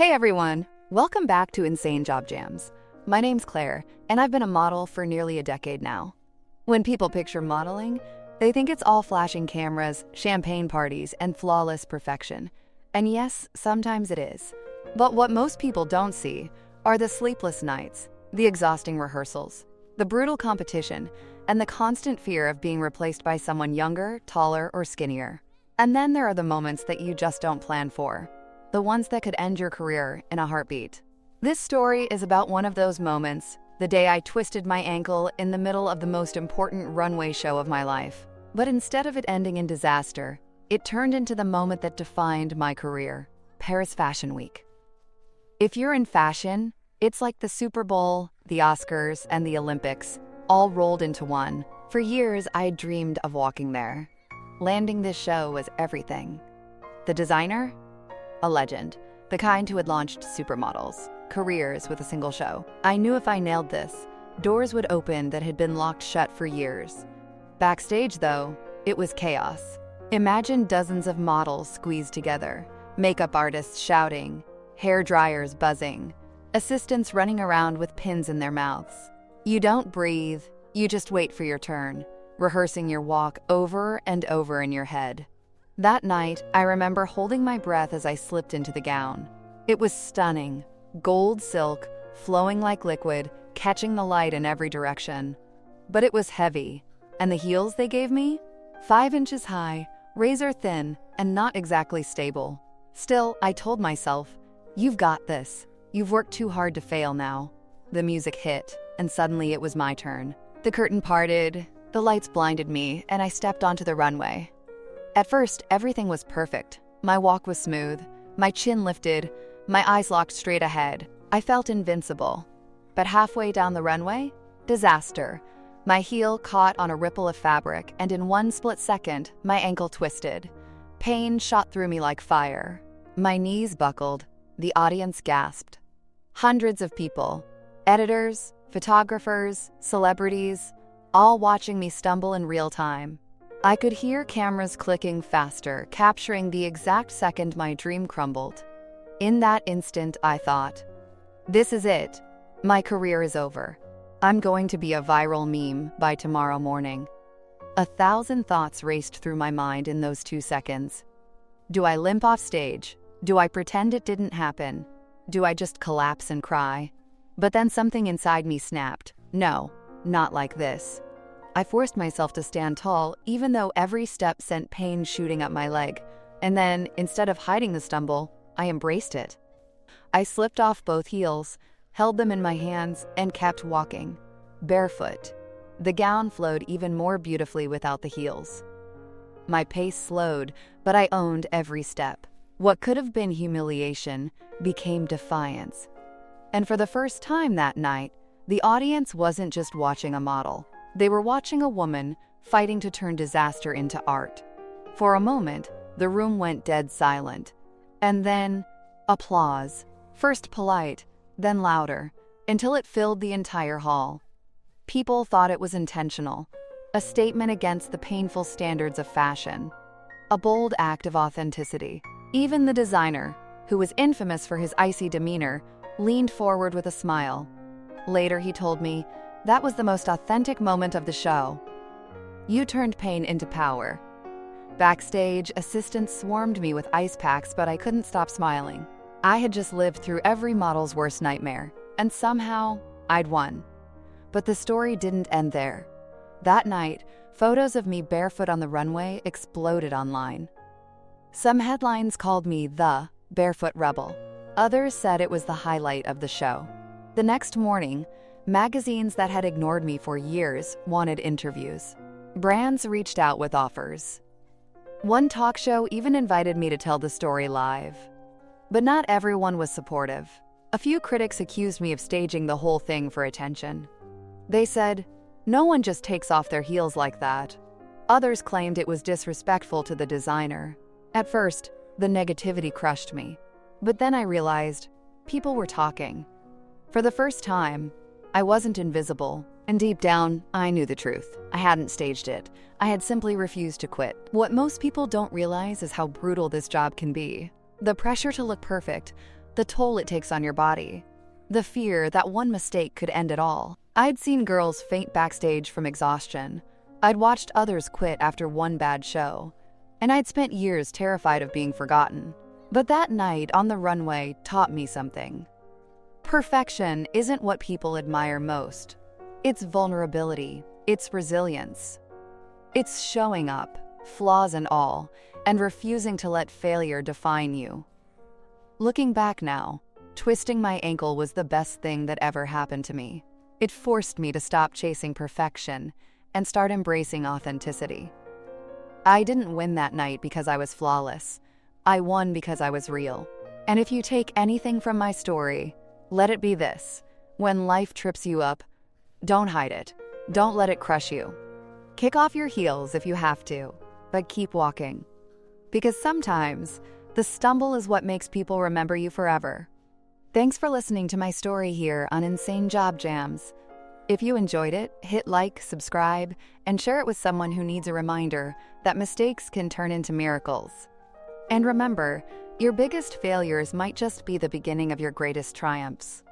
Hey everyone! Welcome back to Insane Job Jams. My name's Claire, and I've been a model for nearly a decade now. When people picture modeling, they think it's all flashing cameras, champagne parties, and flawless perfection. And yes, sometimes it is. But what most people don't see are the sleepless nights, the exhausting rehearsals, the brutal competition, and the constant fear of being replaced by someone younger, taller, or skinnier. And then there are the moments that you just don't plan for. The ones that could end your career in a heartbeat. This story is about one of those moments, the day I twisted my ankle in the middle of the most important runway show of my life. But instead of it ending in disaster, it turned into the moment that defined my career, Paris Fashion Week. If you're in fashion, it's like the Super Bowl, the Oscars, and the Olympics, all rolled into one. For years, I had dreamed of walking there. Landing this show was everything. The designer? A legend, the kind who had launched supermodels, careers with a single show. I knew if I nailed this, doors would open that had been locked shut for years. Backstage, though, it was chaos. Imagine dozens of models squeezed together, makeup artists shouting, hair dryers buzzing, assistants running around with pins in their mouths. You don't breathe, you just wait for your turn, rehearsing your walk over and over in your head. That night, I remember holding my breath as I slipped into the gown. It was stunning, gold silk, flowing like liquid, catching the light in every direction. But it was heavy, and the heels they gave me? 5 inches high, razor thin, and not exactly stable. Still, I told myself, you've got this. You've worked too hard to fail now. The music hit, and suddenly it was my turn. The curtain parted, the lights blinded me, and I stepped onto the runway. At first, everything was perfect. My walk was smooth, my chin lifted, my eyes locked straight ahead. I felt invincible. But halfway down the runway, disaster. My heel caught on a ripple of fabric, and in one split second, my ankle twisted. Pain shot through me like fire. My knees buckled. The audience gasped. Hundreds of people, editors, photographers, celebrities, all watching me stumble in real time. I could hear cameras clicking faster, capturing the exact second my dream crumbled. In that instant, I thought, this is it. My career is over. I'm going to be a viral meme by tomorrow morning. 1,000 thoughts raced through my mind in those 2 seconds. Do I limp off stage? Do I pretend it didn't happen? Do I just collapse and cry? But then something inside me snapped. No, not like this. I forced myself to stand tall, even though every step sent pain shooting up my leg. And then, instead of hiding the stumble, I embraced it. I slipped off both heels, held them in my hands, and kept walking. Barefoot. The gown flowed even more beautifully without the heels. My pace slowed, but I owned every step. What could have been humiliation became defiance. And for the first time that night, the audience wasn't just watching a model. They were watching a woman fighting to turn disaster into art. For a moment, the room went dead silent. And then, applause. First polite, then louder, until it filled the entire hall. People thought it was intentional, a statement against the painful standards of fashion, a bold act of authenticity. Even the designer, who was infamous for his icy demeanor, leaned forward with a smile. Later, he told me, that was the most authentic moment of the show. You turned pain into power. Backstage, assistants swarmed me with ice packs, but I couldn't stop smiling. I had just lived through every model's worst nightmare, and somehow, I'd won. But the story didn't end there. That night, photos of me barefoot on the runway exploded online. Some headlines called me the Barefoot Rebel. Others said it was the highlight of the show. The next morning, magazines that had ignored me for years wanted interviews. Brands reached out with offers. One talk show even invited me to tell the story live. But not everyone was supportive. A few critics accused me of staging the whole thing for attention. They said, no one just takes off their heels like that. Others claimed it was disrespectful to the designer. At first, the negativity crushed me. But then I realized people were talking. For the first time, I wasn't invisible, and deep down, I knew the truth. I hadn't staged it. I had simply refused to quit. What most people don't realize is how brutal this job can be. The pressure to look perfect, the toll it takes on your body, the fear that one mistake could end it all. I'd seen girls faint backstage from exhaustion. I'd watched others quit after one bad show. And I'd spent years terrified of being forgotten. But that night on the runway taught me something. Perfection isn't what people admire most. It's vulnerability. It's resilience. It's showing up, flaws and all, and refusing to let failure define you. Looking back now, twisting my ankle was the best thing that ever happened to me. It forced me to stop chasing perfection and start embracing authenticity. I didn't win that night because I was flawless. I won because I was real. And if you take anything from my story, let it be this. When life trips you up, don't hide it. Don't let it crush you. Kick off your heels if you have to, but keep walking. Because sometimes, the stumble is what makes people remember you forever. Thanks for listening to my story here on Insane Job Jams. If you enjoyed it, hit like, subscribe, and share it with someone who needs a reminder that mistakes can turn into miracles. And remember, your biggest failures might just be the beginning of your greatest triumphs.